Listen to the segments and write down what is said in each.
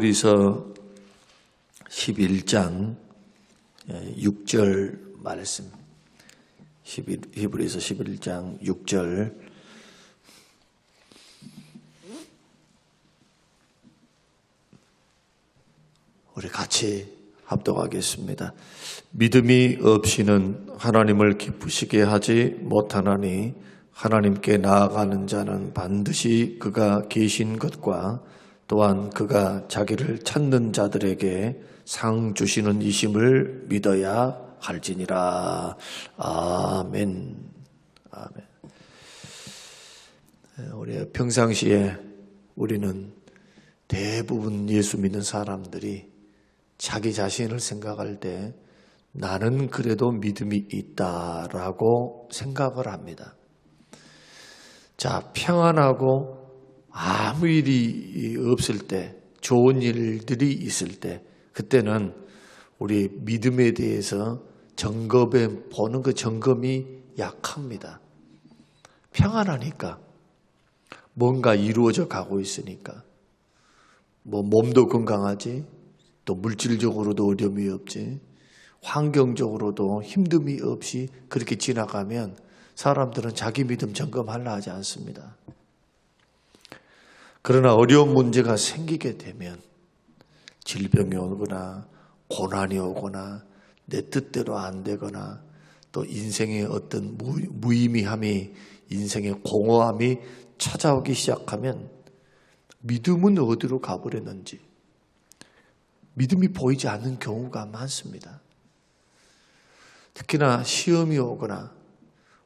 히브리서 11장 6절 말씀. 히브리서 11장 6절. 우리 같이 합독하겠습니다. 믿음이 없이는 하나님을 기쁘시게 하지 못하나니 하나님께 나아가는 자는 반드시 그가 계신 것과 또한 그가 자기를 찾는 자들에게 상 주시는 이심을 믿어야 할지니라. 아멘. 아멘. 우리 평상시에 우리는 대부분 예수 믿는 사람들이 자기 자신을 생각할 때 나는 그래도 믿음이 있다라고 생각을 합니다. 자, 평안하고 아무 일이 없을 때, 좋은 일들이 있을 때, 그때는 우리 믿음에 대해서 점검해 보는 그 점검이 약합니다. 평안하니까, 뭔가 이루어져 가고 있으니까, 몸도 건강하지, 또 물질적으로도 어려움이 없지, 환경적으로도 힘듦이 없이 그렇게 지나가면 사람들은 자기 믿음 점검하려 하지 않습니다. 그러나 어려운 문제가 생기게 되면 질병이 오거나 고난이 오거나 내 뜻대로 안 되거나 또 인생의 어떤 무의미함이 인생의 공허함이 찾아오기 시작하면 믿음은 어디로 가버렸는지 믿음이 보이지 않는 경우가 많습니다. 특히나 시험이 오거나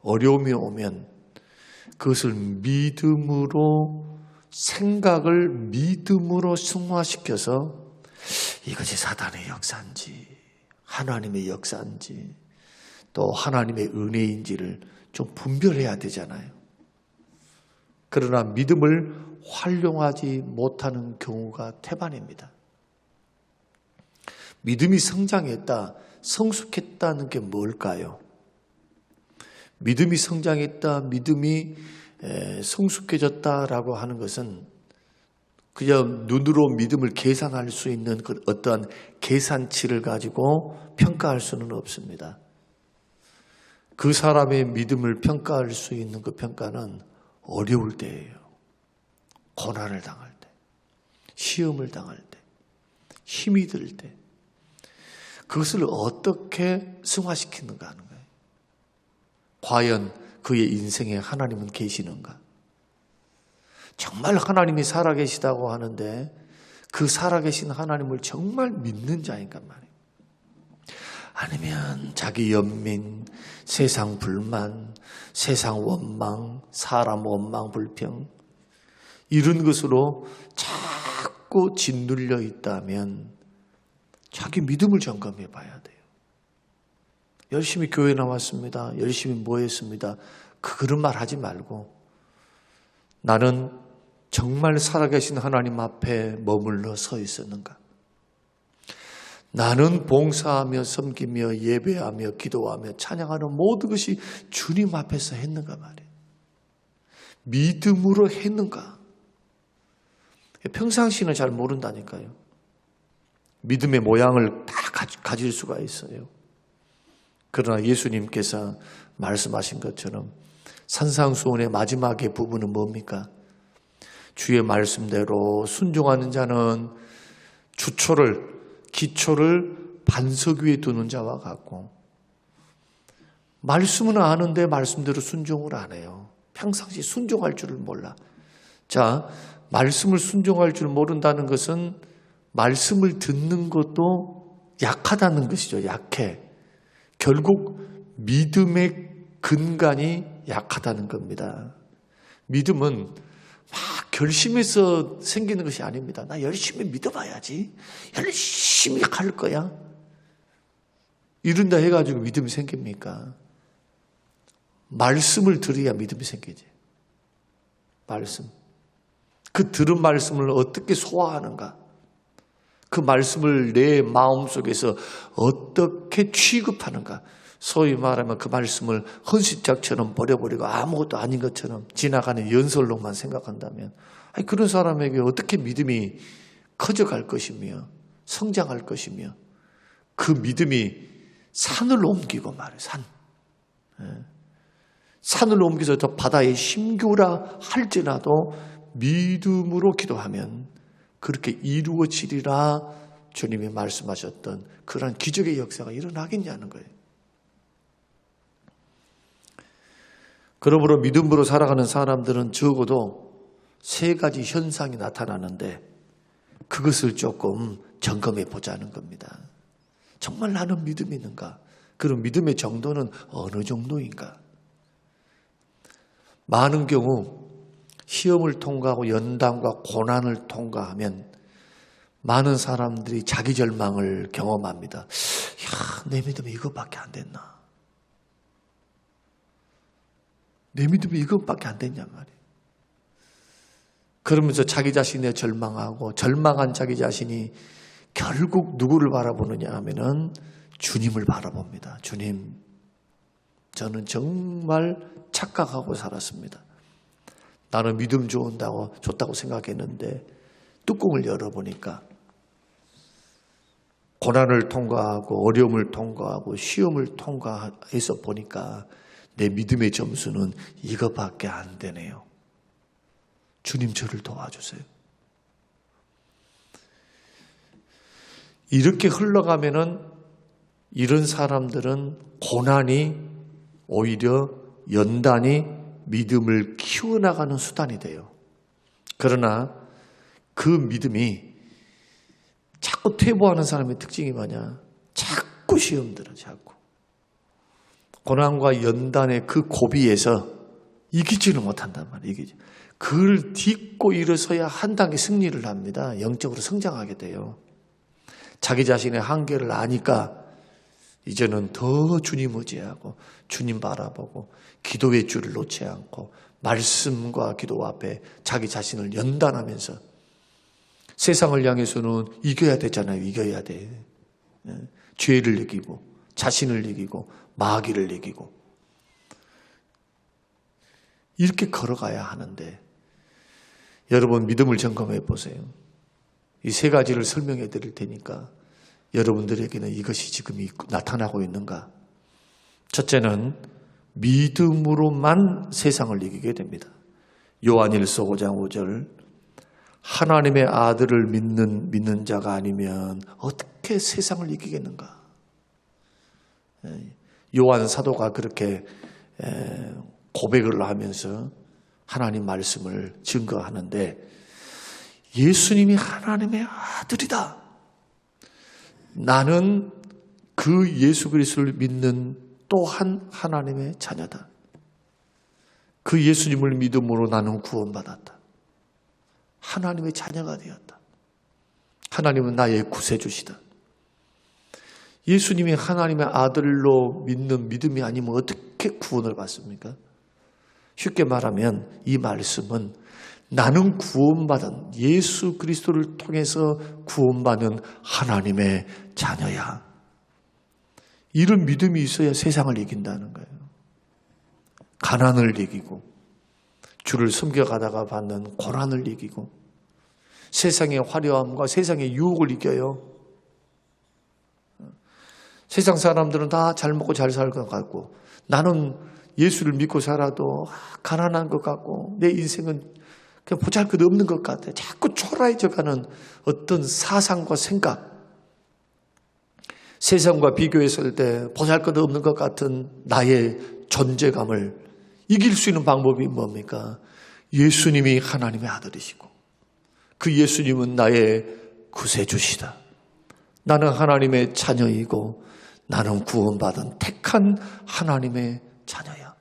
어려움이 오면 그것을 믿음으로 생각을 믿음으로 승화시켜서 이것이 사단의 역사인지 하나님의 역사인지 또 하나님의 은혜인지를 좀 분별해야 되잖아요. 그러나 믿음을 활용하지 못하는 경우가 태반입니다. 믿음이 성장했다, 성숙했다는 게 뭘까요? 믿음이 성장했다, 믿음이 성숙해졌다라고 하는 것은 그냥 눈으로 믿음을 계산할 수 있는 그 어떠한 계산치를 가지고 평가할 수는 없습니다. 그 사람의 믿음을 평가할 수 있는 그 평가는 어려울 때예요. 고난을 당할 때, 시험을 당할 때, 힘이 들 때, 그것을 어떻게 승화시키는가 하는 거예요. 과연 그의 인생에 하나님은 계시는가? 정말 하나님이 살아계시다고 하는데 그 살아계신 하나님을 정말 믿는 자인가 말이에요. 아니면 자기 연민, 세상 불만, 세상 원망, 사람 원망, 불평 이런 것으로 자꾸 짓눌려 있다면 자기 믿음을 점검해 봐야 돼요. 열심히 교회 나왔습니다. 열심히 뭐 했습니다. 그런 말 하지 말고 나는 정말 살아계신 하나님 앞에 머물러 서 있었는가? 나는 봉사하며 섬기며 예배하며 기도하며 찬양하는 모든 것이 주님 앞에서 했는가 말이에요. 믿음으로 했는가? 평상시는 잘 모른다니까요. 믿음의 모양을 다 가질 수가 있어요. 그러나 예수님께서 말씀하신 것처럼 산상수훈의 마지막의 부분은 뭡니까? 주의 말씀대로 순종하는 자는 기초를 반석 위에 두는 자와 같고 말씀은 아는데 말씀대로 순종을 안 해요. 평상시 순종할 줄을 몰라. 자, 말씀을 순종할 줄 모른다는 것은 말씀을 듣는 것도 약하다는 것이죠. 약해. 결국 믿음의 근간이 약하다는 겁니다. 믿음은 막 결심해서 생기는 것이 아닙니다. 나 열심히 믿어봐야지. 열심히 갈 거야. 이런다 해가지고 믿음이 생깁니까? 말씀을 들어야 믿음이 생기지. 말씀. 그 들은 말씀을 어떻게 소화하는가? 그 말씀을 내 마음속에서 어떻게 취급하는가? 소위 말하면 그 말씀을 헌시짝처럼 버려버리고 아무것도 아닌 것처럼 지나가는 연설로만 생각한다면 그런 사람에게 어떻게 믿음이 커져갈 것이며 성장할 것이며 그 믿음이 산을 옮기고 말이에요. 산을 옮겨서 저 바다에 심규라 할지라도 믿음으로 기도하면 그렇게 이루어지리라 주님이 말씀하셨던 그러한 기적의 역사가 일어나겠냐는 거예요. 그러므로 믿음으로 살아가는 사람들은 적어도 세 가지 현상이 나타나는데 그것을 조금 점검해 보자는 겁니다. 정말 나는 믿음이 있는가? 그런 믿음의 정도는 어느 정도인가? 많은 경우 시험을 통과하고 연단과 고난을 통과하면 많은 사람들이 자기 절망을 경험합니다. 야, 내 믿음이 이것밖에 안 됐나? 내 믿음이 이것밖에 안 됐냔 말이에요. 그러면서 자기 자신에 절망하고 절망한 자기 자신이 결국 누구를 바라보느냐 하면은 주님을 바라봅니다. 주님, 저는 정말 착각하고 살았습니다. 나는 믿음 줬다고 생각했는데 뚜껑을 열어보니까 고난을 통과하고 어려움을 통과하고 시험을 통과해서 보니까 내 믿음의 점수는 이것밖에 안 되네요. 주님 저를 도와주세요. 이렇게 흘러가면은 이런 사람들은 고난이 오히려 연단이 믿음을 키워나가는 수단이 돼요. 그러나 그 믿음이 자꾸 퇴보하는 사람의 특징이 뭐냐? 자꾸 시험 들어, 자꾸. 고난과 연단의 그 고비에서 이기지는 못한단 말이에요. 그걸 딛고 일어서야 한 단계 승리를 합니다. 영적으로 성장하게 돼요. 자기 자신의 한계를 아니까 이제는 더 주님 의지하고 주님 바라보고 기도의 줄을 놓지 않고 말씀과 기도 앞에 자기 자신을 연단하면서 세상을 향해서는 이겨야 되잖아요. 이겨야 돼. 죄를 이기고 자신을 이기고 마귀를 이기고 이렇게 걸어가야 하는데 여러분 믿음을 점검해 보세요. 이 세 가지를 설명해 드릴 테니까 여러분들에게는 이것이 지금 나타나고 있는가? 첫째는 믿음으로만 세상을 이기게 됩니다. 요한일서 5장 5절 하나님의 아들을 믿는 자가 아니면 어떻게 세상을 이기겠는가? 요한 사도가 그렇게 고백을 하면서 하나님 말씀을 증거하는데 예수님이 하나님의 아들이다. 나는 그 예수 그리스도를 믿는 또한 하나님의 자녀다. 그 예수님을 믿음으로 나는 구원받았다. 하나님의 자녀가 되었다. 하나님은 나의 구세주시다. 예수님이 하나님의 아들로 믿는 믿음이 아니면 어떻게 구원을 받습니까? 쉽게 말하면 이 말씀은 나는 구원받은 예수 그리스도를 통해서 구원받은 하나님의 자녀야. 이런 믿음이 있어야 세상을 이긴다는 거예요. 가난을 이기고 주를 섬겨가다가 받는 고난을 이기고 세상의 화려함과 세상의 유혹을 이겨요. 세상 사람들은 다 잘 먹고 잘 살 것 같고 나는 예수를 믿고 살아도 가난한 것 같고 내 인생은 그냥 보잘것없는 것 같아. 자꾸 초라해져가는 어떤 사상과 생각, 세상과 비교했을 때 보잘것없는 것 같은 나의 존재감을 이길 수 있는 방법이 뭡니까? 예수님이 하나님의 아들이시고 그 예수님은 나의 구세주시다. 나는 하나님의 자녀이고 나는 구원받은 택한 하나님의 자녀야.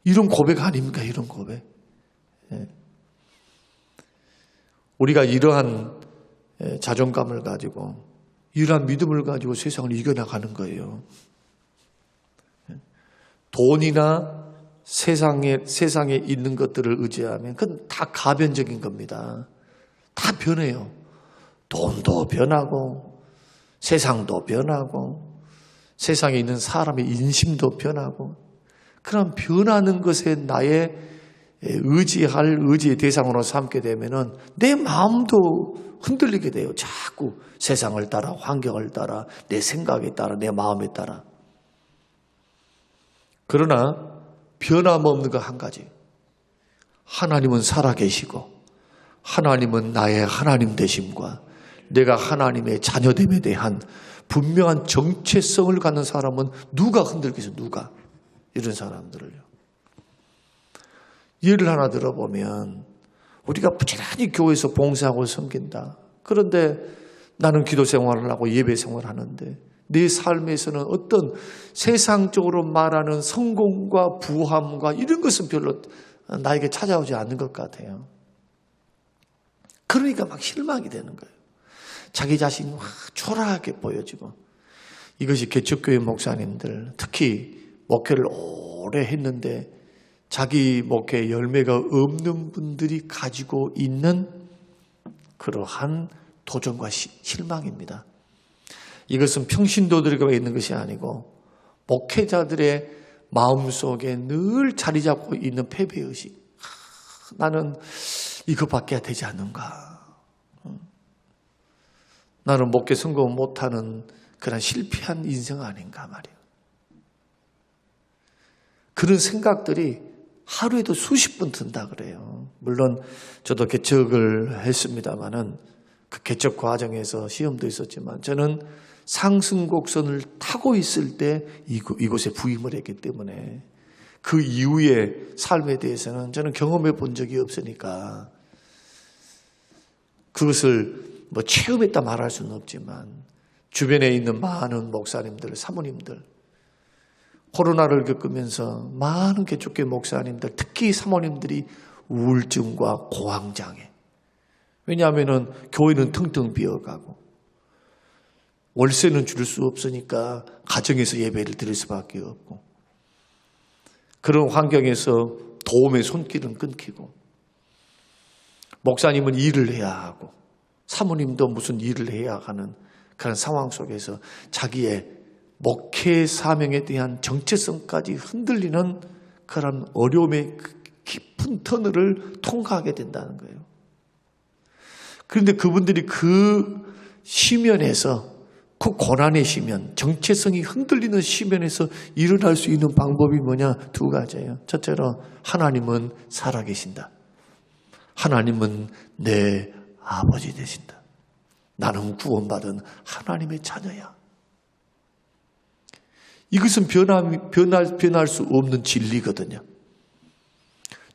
이런 고백 아닙니까? 이런 고백. 우리가 이러한 자존감을 가지고 이러한 믿음을 가지고 세상을 이겨나가는 거예요. 돈이나 세상에 있는 것들을 의지하면 그건 다 가변적인 겁니다. 다 변해요. 돈도 변하고 세상도 변하고 세상에 있는 사람의 인심도 변하고 그런 변하는 것에 나의 의지할 의지의 대상으로 삼게 되면은 내 마음도 흔들리게 돼요. 자꾸 세상을 따라, 환경을 따라, 내 생각에 따라, 내 마음에 따라. 그러나 변함없는 거 한 가지. 하나님은 살아계시고 하나님은 나의 하나님 되심과 내가 하나님의 자녀됨에 대한 분명한 정체성을 갖는 사람은 누가 흔들겠어요? 누가? 이런 사람들을요. 예를 하나 들어보면 우리가 부지런히 교회에서 봉사하고 섬긴다. 그런데 나는 기도 생활을 하고 예배 생활을 하는데 내 삶에서는 어떤 세상적으로 말하는 성공과 부함과 이런 것은 별로 나에게 찾아오지 않는 것 같아요. 그러니까 막 실망이 되는 거예요. 자기 자신이 막 초라하게 보여지고. 이것이 개척교회 목사님들, 특히 목회를 오래 했는데 자기 목회에 열매가 없는 분들이 가지고 있는 그러한 도전과 실망입니다. 이것은 평신도들에게 있는 것이 아니고 목회자들의 마음속에 늘 자리 잡고 있는 패배의식. 나는 이것밖에 되지 않는가. 나는 목회 성공 못하는 그런 실패한 인생 아닌가 말이에요. 그런 생각들이 하루에도 수십 번 든다 그래요. 물론 저도 개척을 했습니다마는 그 개척 과정에서 시험도 있었지만 저는 상승곡선을 타고 있을 때 이곳에 부임을 했기 때문에 그 이후의 삶에 대해서는 저는 경험해 본 적이 없으니까 그것을 뭐 체험했다 말할 수는 없지만 주변에 있는 많은 목사님들, 사모님들 코로나를 겪으면서 많은 개척교회 목사님들, 특히 사모님들이 우울증과 공황장애. 왜냐하면 교회는 텅텅 비어가고 월세는 줄 수 없으니까 가정에서 예배를 드릴 수밖에 없고 그런 환경에서 도움의 손길은 끊기고 목사님은 일을 해야 하고 사모님도 무슨 일을 해야 하는 그런 상황 속에서 자기의 목회 사명에 대한 정체성까지 흔들리는 그런 어려움의 깊은 터널을 통과하게 된다는 거예요. 그런데 그분들이 그 시면에서 그 고난의 시면, 정체성이 흔들리는 시면에서 일어날 수 있는 방법이 뭐냐? 두 가지예요. 첫째로 하나님은 살아계신다. 하나님은 내 아버지 되신다. 나는 구원받은 하나님의 자녀야. 이것은 변할 수 없는 진리거든요.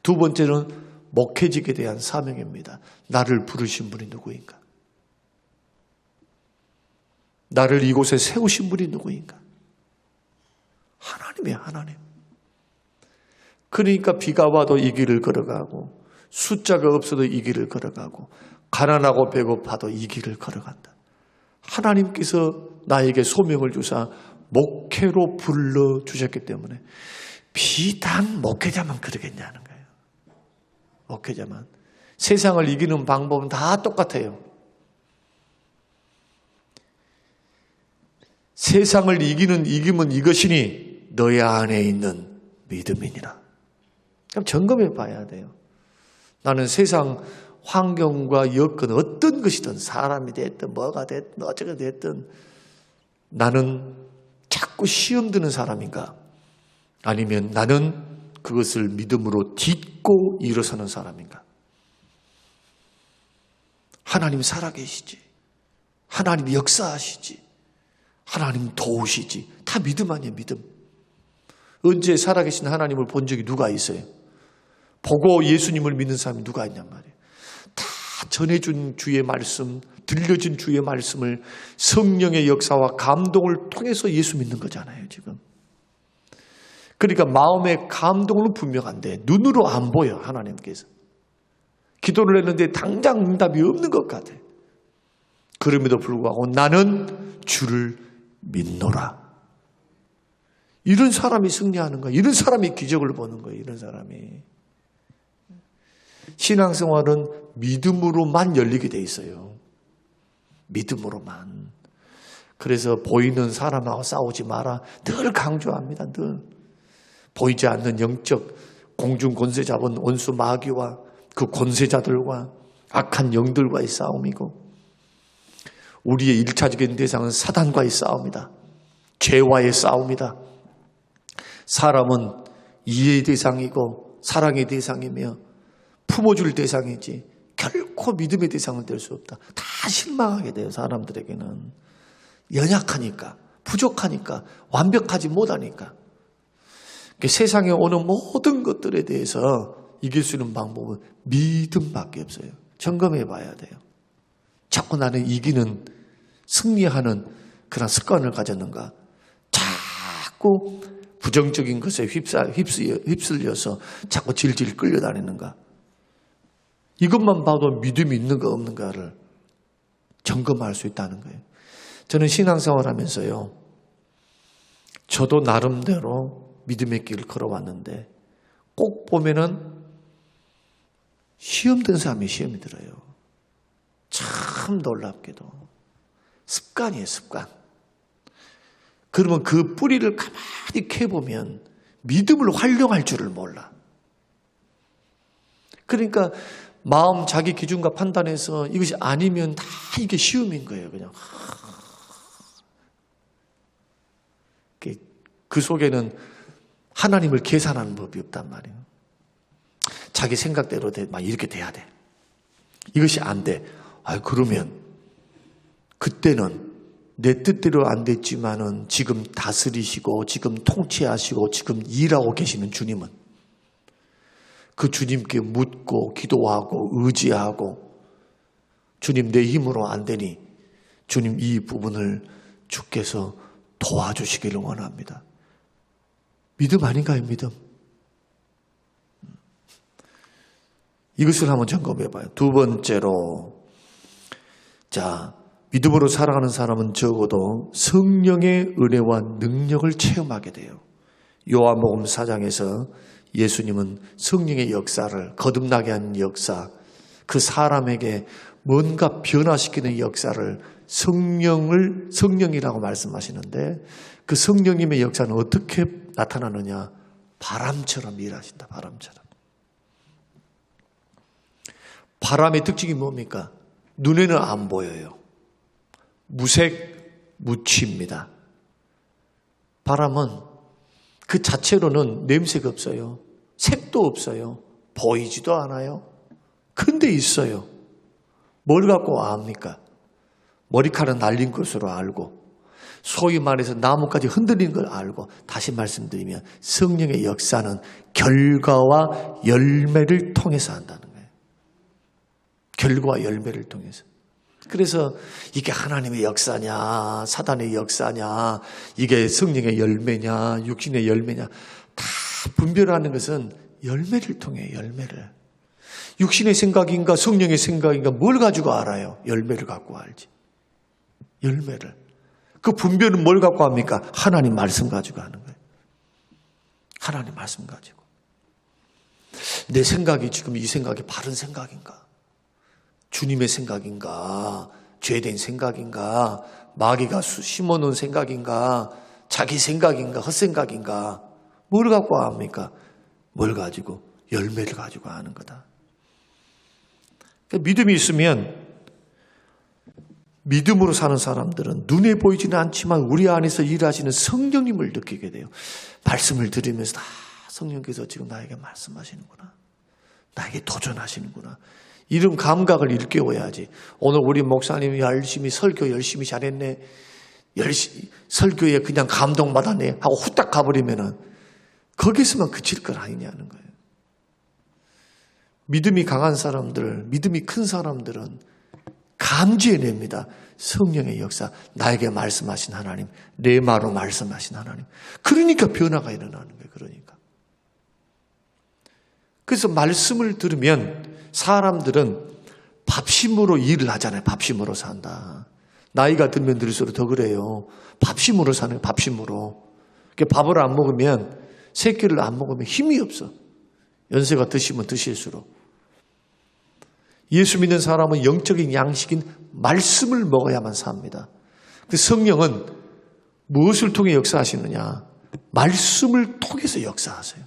두 번째는 목회직에 대한 사명입니다. 나를 부르신 분이 누구인가? 나를 이곳에 세우신 분이 누구인가? 하나님이야, 하나님. 그러니까 비가 와도 이 길을 걸어가고 숫자가 없어도 이 길을 걸어가고 가난하고 배고파도 이 길을 걸어간다. 하나님께서 나에게 소명을 주사 목회로 불러주셨기 때문에 비단 목회자만 그러겠냐는 거예요. 목회자만. 세상을 이기는 방법은 다 똑같아요. 세상을 이기면 이것이니 너의 안에 있는 믿음이니라. 그럼 점검해 봐야 돼요. 나는 세상 환경과 여건 어떤 것이든 사람이 됐든 뭐가 됐든 어쩌게 됐든 나는 자꾸 시험 드는 사람인가? 아니면 나는 그것을 믿음으로 딛고 일어서는 사람인가? 하나님 살아계시지. 하나님 역사하시지. 하나님 도우시지. 다 믿음 아니에요, 믿음. 언제 살아계신 하나님을 본 적이 누가 있어요? 보고 예수님을 믿는 사람이 누가 있냔 말이에요. 다 전해준 주의 말씀, 들려진 주의 말씀을 성령의 역사와 감동을 통해서 예수 믿는 거잖아요, 지금. 그러니까 마음의 감동은 분명한데 눈으로 안 보여, 하나님께서. 기도를 했는데 당장 응답이 없는 것 같아. 그럼에도 불구하고 나는 주를 믿노라. 이런 사람이 승리하는 거야. 이런 사람이 기적을 보는 거예요. 이런 사람이. 신앙생활은 믿음으로만 열리게 돼 있어요. 믿음으로만. 그래서 보이는 사람하고 싸우지 마라. 늘 강조합니다. 늘. 보이지 않는 영적 공중 권세 잡은 원수 마귀와 그 권세자들과 악한 영들과의 싸움이고, 우리의 1차적인 대상은 사단과의 싸움이다. 죄와의 싸움이다. 사람은 이해의 대상이고 사랑의 대상이며 품어줄 대상이지 결코 믿음의 대상은 될 수 없다. 다 실망하게 돼요. 사람들에게는. 연약하니까, 부족하니까, 완벽하지 못하니까. 세상에 오는 모든 것들에 대해서 이길 수 있는 방법은 믿음밖에 없어요. 점검해 봐야 돼요. 자꾸 나는 이기는, 승리하는 그런 습관을 가졌는가? 자꾸 부정적인 것에 휩쓸려서 자꾸 질질 끌려다니는가? 이것만 봐도 믿음이 있는가 없는가를 점검할 수 있다는 거예요. 저는 신앙생활 하면서요, 저도 나름대로 믿음의 길을 걸어왔는데 꼭 보면은 시험 든 사람이 시험이 들어요. 참 놀랍게도. 습관이에요, 습관. 그러면 그 뿌리를 가만히 캐보면 믿음을 활용할 줄을 몰라. 그러니까 마음 자기 기준과 판단해서 이것이 아니면 다 이게 시험인 거예요. 그냥. 그 속에는 하나님을 계산하는 법이 없단 말이에요. 자기 생각대로 막 이렇게 돼야 돼. 이것이 안 돼. 그러면 그때는 내 뜻대로 안 됐지만은 지금 다스리시고 지금 통치하시고 지금 일하고 계시는 주님은 그 주님께 묻고 기도하고 의지하고, 주님 내 힘으로 안 되니 주님 이 부분을 주께서 도와주시기를 원합니다. 믿음 아닌가요? 믿음. 이것을 한번 점검해 봐요. 두 번째로, 자, 믿음으로 살아가는 사람은 적어도 성령의 은혜와 능력을 체험하게 돼요. 요한복음 4장에서 예수님은 성령의 역사를, 거듭나게 하는 역사, 그 사람에게 뭔가 변화시키는 역사를 성령이라고 말씀하시는데, 그 성령님의 역사는 어떻게 나타나느냐? 바람처럼 일하신다. 바람처럼. 바람의 특징이 뭡니까? 눈에는 안 보여요. 무색, 무취입니다. 바람은 그 자체로는 냄새가 없어요. 색도 없어요. 보이지도 않아요. 근데 있어요. 뭘 갖고 압니까? 머리카락 날린 것으로 알고, 소위 말해서 나뭇가지 흔들리는 걸 알고. 다시 말씀드리면 성령의 역사는 결과와 열매를 통해서 한다는 거예요. 결과와 열매를 통해서. 그래서 이게 하나님의 역사냐, 사단의 역사냐, 이게 성령의 열매냐, 육신의 열매냐, 다 분별하는 것은 열매를 통해. 열매를. 육신의 생각인가 성령의 생각인가 뭘 가지고 알아요? 열매를 갖고 알지. 열매를. 그 분별은 뭘 갖고 합니까? 하나님 말씀 가지고 하는 거예요. 하나님 말씀 가지고. 내 생각이 지금 이 생각이 바른 생각인가? 주님의 생각인가? 죄된 생각인가? 마귀가 심어놓은 생각인가? 자기 생각인가? 헛생각인가? 뭘 갖고 합니까? 뭘 가지고? 열매를 가지고 하는 거다. 그러니까 믿음이 있으면, 믿음으로 사는 사람들은 눈에 보이지는 않지만 우리 안에서 일하시는 성령님을 느끼게 돼요. 말씀을 들으면서 성령께서 지금 나에게 말씀하시는구나. 나에게 도전하시는구나. 이런 감각을 일깨워야지. 오늘 우리 목사님이 열심히 설교 열심히 잘했네. 설교에 그냥 감동받았네 하고 후딱 가버리면은 거기서만 그칠 건 아니냐는 거예요. 믿음이 강한 사람들, 믿음이 큰 사람들은 감지해냅니다. 성령의 역사, 나에게 말씀하신 하나님, 내 말로 말씀하신 하나님. 그러니까 변화가 일어나는 거예요. 그러니까. 그래서 말씀을 들으면 사람들은 밥심으로 일을 하잖아요. 밥심으로 산다. 나이가 들면 들수록 더 그래요. 밥심으로 사는, 밥심으로. 밥을 안 먹으면, 새끼를 안 먹으면 힘이 없어. 연세가 드시면 드실수록. 예수 믿는 사람은 영적인 양식인 말씀을 먹어야만 삽니다. 그 성령은 무엇을 통해 역사하시느냐? 말씀을 통해서 역사하세요.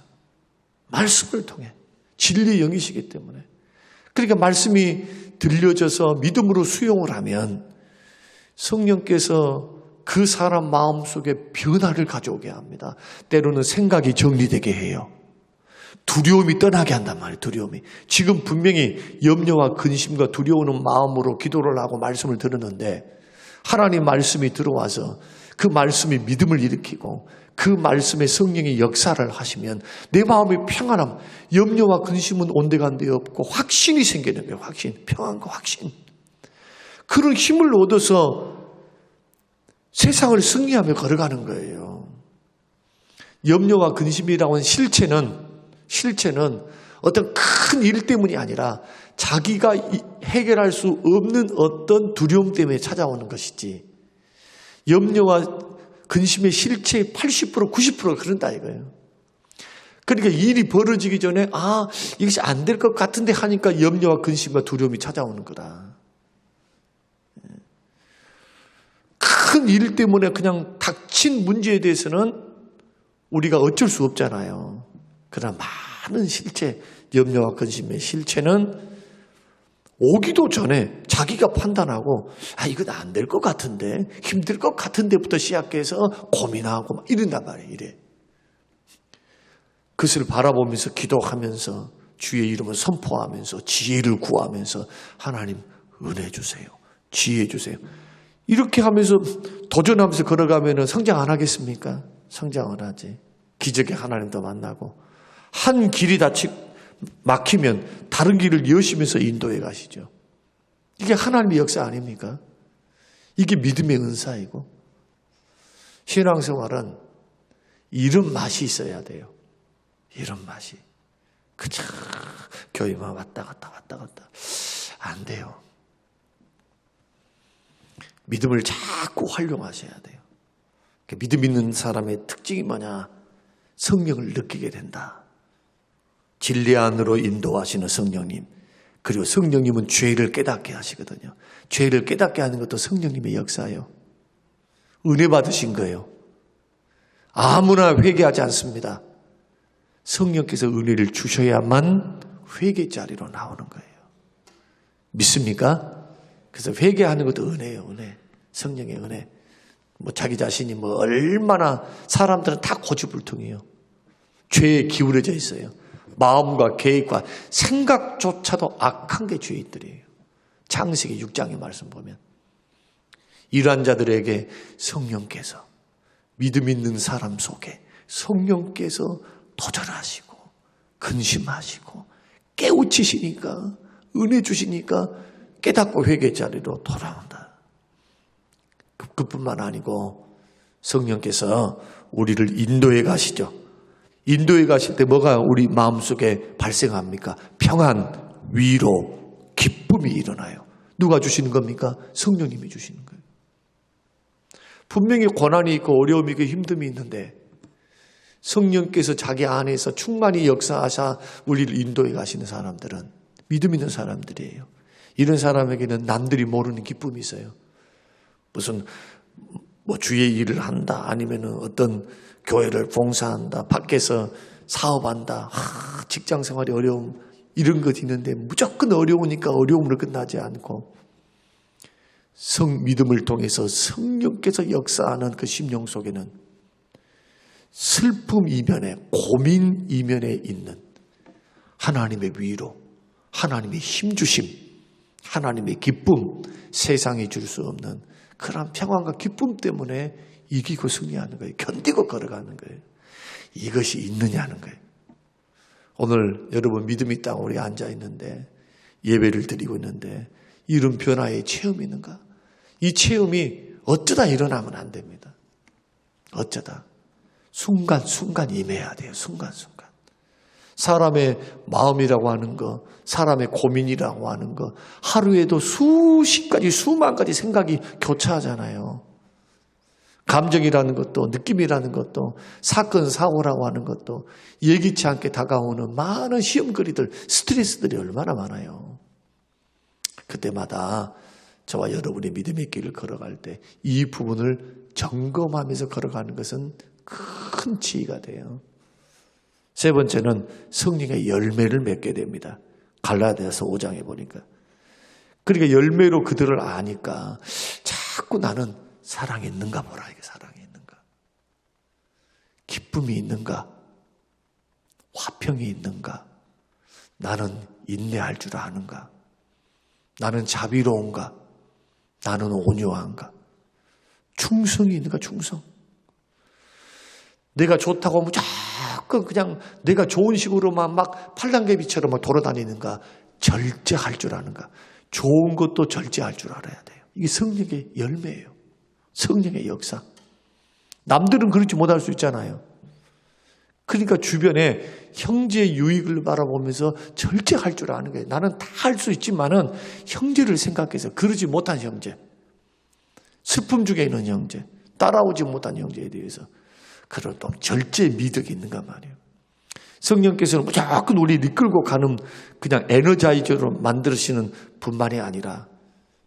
말씀을 통해. 진리의 영이시기 때문에. 그러니까 말씀이 들려져서 믿음으로 수용을 하면 성령께서 그 사람 마음속에 변화를 가져오게 합니다. 때로는 생각이 정리되게 해요. 두려움이 떠나게 한단 말이에요. 두려움이. 지금 분명히 염려와 근심과 두려우는 마음으로 기도를 하고 말씀을 들었는데 하나님 말씀이 들어와서 그 말씀이 믿음을 일으키고 그 말씀에 성령이 역사를 하시면 내 마음의 평안함, 염려와 근심은 온데간데 없고 확신이 생기는 거예요. 확신, 평안과 확신. 그런 힘을 얻어서 세상을 승리하며 걸어가는 거예요. 염려와 근심이라고 하는 실체는 어떤 큰 일 때문이 아니라 자기가 해결할 수 없는 어떤 두려움 때문에 찾아오는 것이지, 염려와 근심의 실체의 80%, 90%가 그런다 이거예요. 그러니까 일이 벌어지기 전에 이것이 안 될 것 같은데 하니까 염려와 근심과 두려움이 찾아오는 거다. 큰 일 때문에 그냥 닥친 문제에 대해서는 우리가 어쩔 수 없잖아요. 그러나 많은 실체, 염려와 근심의 실체는 오기도 전에 자기가 판단하고 이건 안 될 것 같은데, 힘들 것 같은데부터 시작해서 고민하고 막 이런단 말이에요. 이래. 그것을 바라보면서 기도하면서 주의 이름을 선포하면서 지혜를 구하면서 하나님 은혜 주세요. 지혜 주세요. 이렇게 하면서 도전하면서 걸어가면 성장 안 하겠습니까? 성장을 하지. 기적의 하나님도 만나고 한 길이 막히면 다른 길을 여시면서 인도해 가시죠. 이게 하나님의 역사 아닙니까? 이게 믿음의 은사이고, 신앙생활은 이런 맛이 있어야 돼요. 이런 맛이. 그저 교회만 왔다 갔다 안 돼요. 믿음을 자꾸 활용하셔야 돼요. 믿음 있는 사람의 특징이 뭐냐? 성령을 느끼게 된다. 진리 안으로 인도하시는 성령님. 그리고 성령님은 죄를 깨닫게 하시거든요. 죄를 깨닫게 하는 것도 성령님의 역사예요. 은혜 받으신 거예요. 아무나 회개하지 않습니다. 성령께서 은혜를 주셔야만 회개 자리로 나오는 거예요. 믿습니까? 그래서 회개하는 것도 은혜예요. 은혜. 성령의 은혜. 자기 자신이 얼마나, 사람들은 다 고집불통이에요. 죄에 기울어져 있어요. 마음과 계획과 생각조차도 악한 게 죄인들이에요. 창세기 6장의 말씀 보면 이러한 자들에게 성령께서, 믿음 있는 사람 속에 성령께서 도전하시고 근심하시고 깨우치시니까, 은혜 주시니까 깨닫고 회개 자리로 돌아온다. 그뿐만 아니고 성령께서 우리를 인도해 가시죠. 인도해 가실 때 뭐가 우리 마음속에 발생합니까? 평안, 위로, 기쁨이 일어나요. 누가 주시는 겁니까? 성령님이 주시는 거예요. 분명히 고난이 있고 어려움이 있고 힘듦이 있는데 성령께서 자기 안에서 충만히 역사하사 우리를 인도해 가시는 사람들은 믿음 있는 사람들이에요. 이런 사람에게는 남들이 모르는 기쁨이 있어요. 무슨 주의 일을 한다, 아니면 어떤 교회를 봉사한다, 밖에서 사업한다, 직장 생활이 어려움, 이런 것이 있는데 무조건 어려우니까 어려움으로 끝나지 않고 믿음을 통해서 성령께서 역사하는 그 심령 속에는 슬픔 이면에, 고민 이면에 있는 하나님의 위로, 하나님의 힘주심, 하나님의 기쁨, 세상이 줄 수 없는 그런 평안과 기쁨 때문에 이기고 승리하는 거예요. 견디고 걸어가는 거예요. 이것이 있느냐는 거예요. 오늘 여러분 믿음이 땅 우리 앉아 있는데, 예배를 드리고 있는데 이런 변화의 체험이 있는가? 이 체험이 어쩌다 일어나면 안 됩니다. 어쩌다. 순간순간 임해야 돼요. 순간순간. 사람의 마음이라고 하는 거, 사람의 고민이라고 하는 거, 하루에도 수십 가지, 수만 가지 생각이 교차하잖아요. 감정이라는 것도, 느낌이라는 것도, 사건, 사고라고 하는 것도, 예기치 않게 다가오는 많은 시험거리들, 스트레스들이 얼마나 많아요. 그때마다 저와 여러분의 믿음의 길을 걸어갈 때 이 부분을 점검하면서 걸어가는 것은 큰 지혜가 돼요. 세 번째는 성령의 열매를 맺게 됩니다. 갈라디아서 5장에 보니까. 그러니까 열매로 그들을 아니까 자꾸 나는 사랑이 있는가 보라. 이게 사랑이 있는가. 기쁨이 있는가. 화평이 있는가. 나는 인내할 줄 아는가. 나는 자비로운가. 나는 온유한가. 충성이 있는가. 충성. 내가 좋다고 하면 자꾸 그냥 내가 좋은 식으로만 막 팔랑개비처럼 막 돌아다니는가. 절제할 줄 아는가. 좋은 것도 절제할 줄 알아야 돼요. 이게 성령의 열매예요. 성령의 역사. 남들은 그렇지 못할 수 있잖아요. 그러니까 주변에 형제의 유익을 바라보면서 절제할 줄 아는 거예요. 나는 다 할 수 있지만은 형제를 생각해서 그러지 못한 형제, 슬픔 중에 있는 형제, 따라오지 못한 형제에 대해서 그런 또 절제 미덕이 있는가 말이에요. 성령께서는 무조건 우리를 이끌고 가는 그냥 에너자이저로 만드시는 분만이 아니라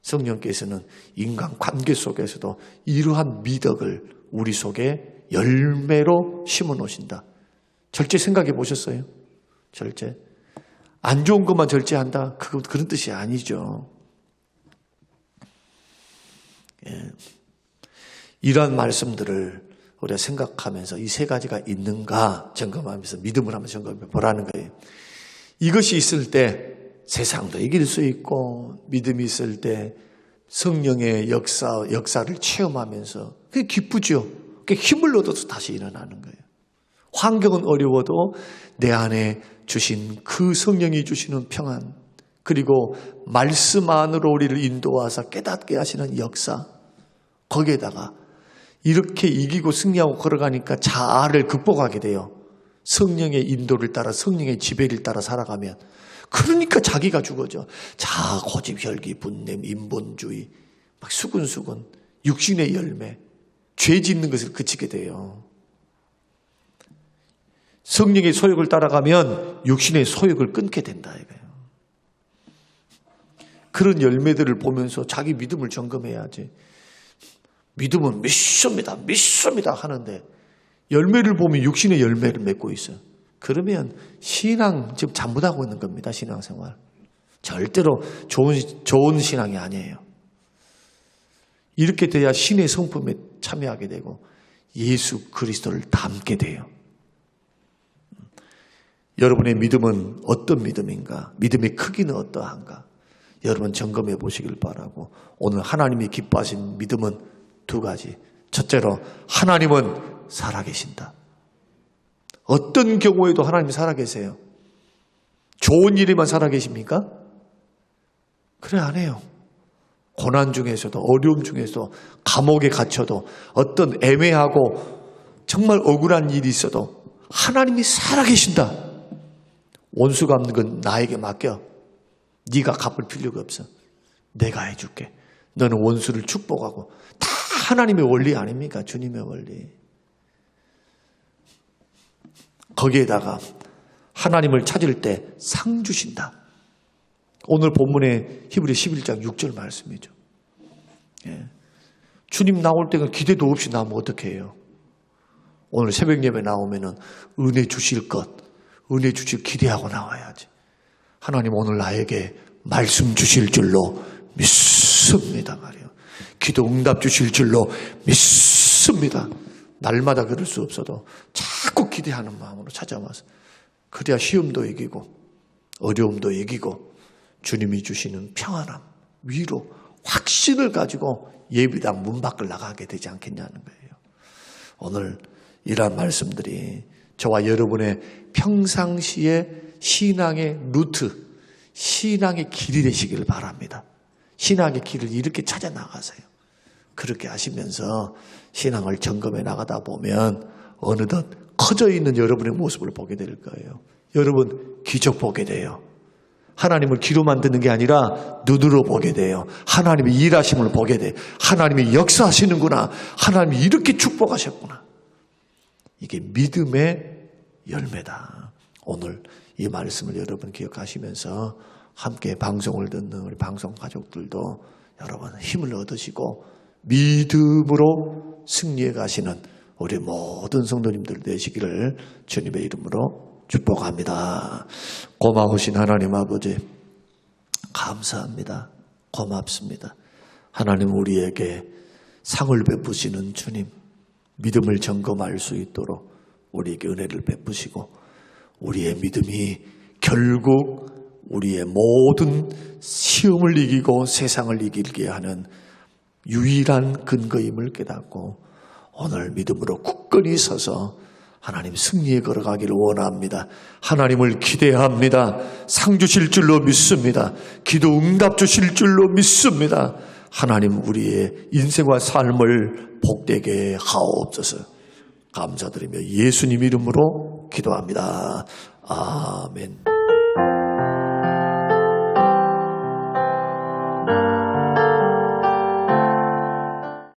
성령께서는 인간 관계 속에서도 이러한 미덕을 우리 속에 열매로 심어 놓으신다. 절제 생각해 보셨어요? 절제. 안 좋은 것만 절제한다? 그런 뜻이 아니죠. 예. 이러한 말씀들을 우리가 생각하면서 이 세 가지가 있는가 점검하면서 믿음을 한번 점검해 보라는 거예요. 이것이 있을 때 세상도 이길 수 있고 믿음이 있을 때 성령의 역사를 체험하면서 그게 기쁘죠. 그게 힘을 얻어서 다시 일어나는 거예요. 환경은 어려워도 내 안에 주신 그 성령이 주시는 평안, 그리고 말씀 안으로 우리를 인도하사 깨닫게 하시는 역사, 거기에다가 이렇게 이기고 승리하고 걸어가니까 자아를 극복하게 돼요. 성령의 인도를 따라 성령의 지배를 따라 살아가면. 그러니까 자기가 죽어져. 자아, 고집, 혈기, 분냄, 인본주의, 막 수근수근, 육신의 열매, 죄 짓는 것을 그치게 돼요. 성령의 소욕을 따라가면 육신의 소욕을 끊게 된다 이거예요. 그런 열매들을 보면서 자기 믿음을 점검해야지. 믿음은 믿습니다 하는데 열매를 보면 육신의 열매를 맺고 있어요. 그러면 신앙 지금 잘못하고 있는 겁니다. 신앙생활. 절대로 좋은 신앙이 아니에요. 이렇게 돼야 신의 성품에 참여하게 되고 예수 그리스도를 닮게 돼요. 여러분의 믿음은 어떤 믿음인가? 믿음의 크기는 어떠한가? 여러분 점검해 보시길 바라고, 오늘 하나님이 기뻐하신 믿음은 두 가지. 첫째로 하나님은 살아계신다. 어떤 경우에도 하나님이 살아계세요. 좋은 일에만 살아계십니까? 그래 안 해요. 고난 중에서도 어려움 중에서도 감옥에 갇혀도 어떤 애매하고 정말 억울한 일이 있어도 하나님이 살아계신다. 원수 갚는 건 나에게 맡겨. 네가 갚을 필요가 없어. 내가 해줄게. 너는 원수를 축복하고. 다 하나님의 원리 아닙니까? 주님의 원리. 거기에다가 하나님을 찾을 때 상 주신다. 오늘 본문의 히브리 11장 6절 말씀이죠. 예. 주님 나올 때가 기대도 없이 나오면 어떻게 해요? 오늘 새벽 예배 나오면은 은혜 주실 것, 은혜 주실 기대하고 나와야지. 하나님 오늘 나에게 말씀 주실 줄로 믿습니다 말이에요. 기도 응답 주실 줄로 믿습니다. 날마다 그럴 수 없어도 자꾸 기대하는 마음으로 찾아와서, 그래야 시험도 이기고 어려움도 이기고 주님이 주시는 평안함, 위로, 확신을 가지고 예배당 문 밖을 나가게 되지 않겠냐는 거예요. 오늘 이러한 말씀들이 저와 여러분의 평상시의 신앙의 루트, 신앙의 길이 되시기를 바랍니다. 신앙의 길을 이렇게 찾아 나가세요. 그렇게 하시면서 신앙을 점검해 나가다 보면 어느덧 커져 있는 여러분의 모습을 보게 될 거예요. 여러분 기적 보게 돼요. 하나님을 귀로만 듣는 게 아니라 눈으로 보게 돼요. 하나님의 일하심을 보게 돼요. 하나님이 역사하시는구나. 하나님이 이렇게 축복하셨구나. 이게 믿음의 열매다. 오늘 이 말씀을 여러분 기억하시면서 함께 방송을 듣는 우리 방송 가족들도 여러분 힘을 얻으시고 믿음으로 승리해 가시는 우리 모든 성도님들 되시기를 주님의 이름으로 축복합니다. 고마우신 하나님 아버지, 감사합니다. 고맙습니다. 하나님, 우리에게 상을 베푸시는 주님, 믿음을 점검할 수 있도록 우리에게 은혜를 베푸시고, 우리의 믿음이 결국 우리의 모든 시험을 이기고 세상을 이기게 하는 유일한 근거임을 깨닫고 오늘 믿음으로 굳건히 서서 하나님 승리에 걸어가기를 원합니다. 하나님을 기대합니다. 상 주실 줄로 믿습니다. 기도 응답 주실 줄로 믿습니다. 하나님, 우리의 인생과 삶을 복되게 하옵소서. 감사드리며 예수님 이름으로 기도합니다. 아멘.